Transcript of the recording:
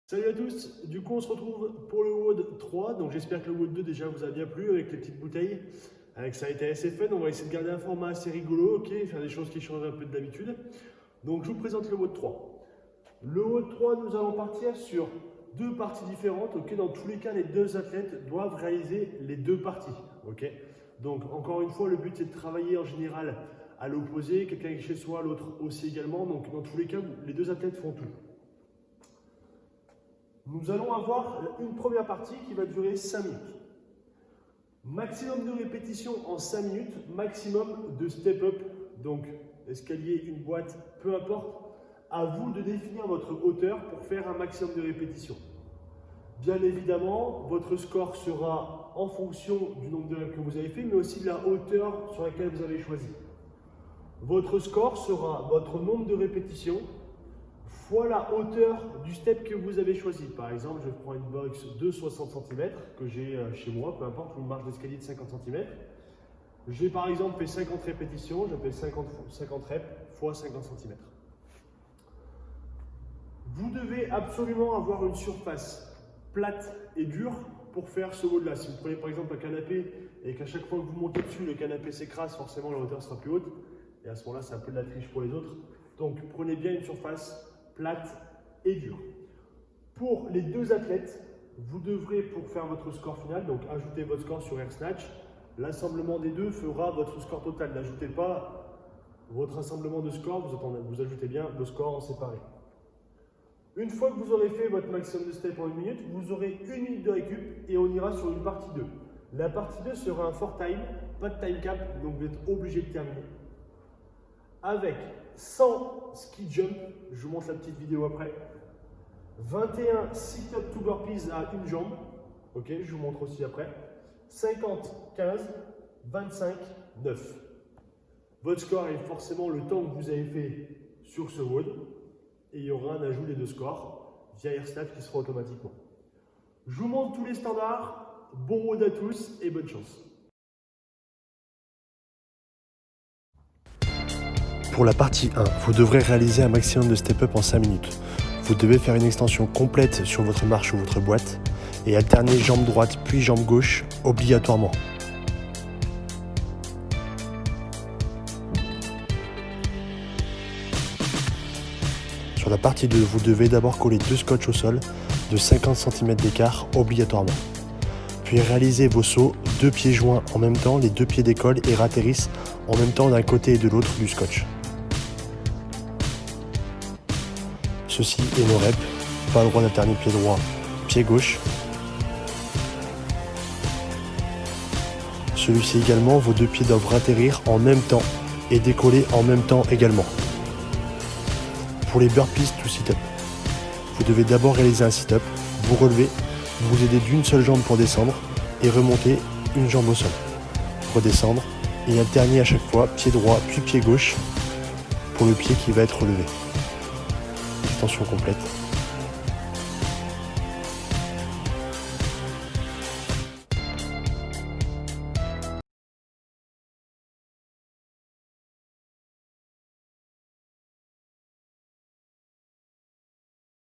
Salut à tous, du coup on se retrouve pour le WOD 3, donc j'espère que le WOD 2 déjà vous a bien plu avec les petites bouteilles, avec ça a été assez fun, on va essayer de garder un format assez rigolo, ok, faire des choses qui changent un peu de d'habitude. Donc je vous présente le WOD 3. Le WOD 3, nous allons partir sur deux parties différentes, ok, dans tous les cas les deux athlètes doivent réaliser les deux parties, ok. Donc encore une fois le but c'est de travailler en général à l'opposé, quelqu'un est chez soi, l'autre aussi également, donc dans tous les cas les deux athlètes font tout. Nous allons avoir une première partie qui va durer 5 minutes. Maximum de répétitions en 5 minutes, maximum de step-up, donc escalier, une boîte, peu importe. À vous de définir votre hauteur pour faire un maximum de répétitions. Bien évidemment, votre score sera en fonction du nombre de reps que vous avez fait, mais aussi de la hauteur sur laquelle vous avez choisi. Votre score sera votre nombre de répétitions fois la hauteur du step que vous avez choisi. Par exemple, je prends une box de 60 cm que j'ai chez moi, peu importe, une marche d'escalier de 50 cm. J'ai par exemple fait 50 répétitions, je fais 50 reps fois 50 cm. Vous devez absolument avoir une surface plate et dure pour faire ce WOD là. Si vous prenez par exemple un canapé et qu'à chaque fois que vous montez dessus, le canapé s'écrase, forcément la hauteur sera plus haute. Et à ce moment-là, c'est un peu de la triche pour les autres. Donc prenez bien une surface plate et dure. Pour les deux athlètes, vous devrez, pour faire votre score final, donc ajouter votre score sur Air Snatch. L'assemblement des deux fera votre score total. N'ajoutez pas votre assemblement de score, vous ajoutez bien le score en séparé. Une fois que vous aurez fait votre maximum de step en 1 minute, vous aurez 1 minute de récup et on ira sur une partie 2. La partie 2 sera un fort time, pas de time cap, donc vous êtes obligé de terminer. Avec 100 ski jump, je vous montre la petite vidéo après. 21 sit-up to burpees à une jambe, ok, je vous montre aussi après. 50, 15, 25, 9. Votre score est forcément le temps que vous avez fait sur ce WOD et il y aura un ajout des deux scores via AirSnatch qui sera automatiquement. Je vous montre tous les standards, bon WOD à tous et bonne chance. Pour la partie 1, vous devrez réaliser un maximum de step-up en 5 minutes. Vous devez faire une extension complète sur votre marche ou votre boîte et alterner jambe droite puis jambe gauche obligatoirement. Sur la partie 2, vous devez d'abord coller 2 scotch au sol de 50 cm d'écart obligatoirement. Puis réaliser vos sauts 2 pieds joints en même temps, les 2 pieds décollent et ratterrissent en même temps d'un côté et de l'autre du scotch. Ceci est nos reps, pas le droit d'alterner pied droit, pied gauche. Celui-ci également, vos 2 pieds doivent atterrir en même temps et décoller en même temps également. Pour les burpees to sit-up, vous devez d'abord réaliser un sit-up, vous relevez, vous aidez d'une seule jambe pour descendre et remonter une jambe au sol. Redescendre et alterner à chaque fois pied droit puis pied gauche pour le pied qui va être relevé. Extension complète.